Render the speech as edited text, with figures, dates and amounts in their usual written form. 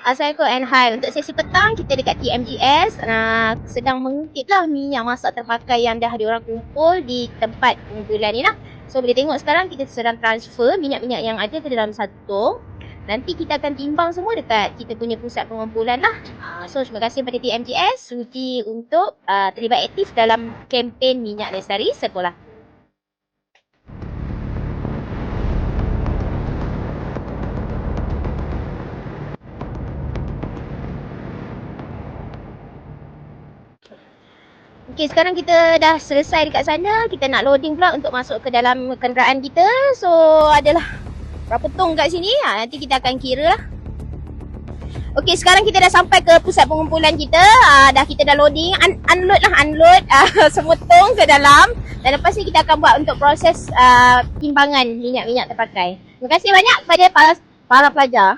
Assalamualaikum and hi. Untuk sesi petang kita dekat TMGS sedang mengutiplah minyak masak terpakai yang dah diorang kumpul di tempat pengumpulan ni lah. So boleh tengok sekarang kita sedang transfer minyak-minyak yang ada ke dalam satu tong. Nanti kita akan timbang semua dekat kita punya pusat pengumpulan lah. So terima kasih kepada TMGS sudi untuk terlibat aktif dalam kempen minyak lestari sekolah. Okey, sekarang kita dah selesai dekat sana. Kita nak loading pula untuk masuk ke dalam kenderaan kita. So adalah berapa tong kat sini. Nanti kita akan kira lah. Okey, sekarang kita dah sampai ke pusat pengumpulan kita. Kita dah loading, unload semua tong ke dalam. Dan lepas ni kita akan buat untuk proses timbangan minyak-minyak terpakai. Terima kasih banyak kepada para pelajar.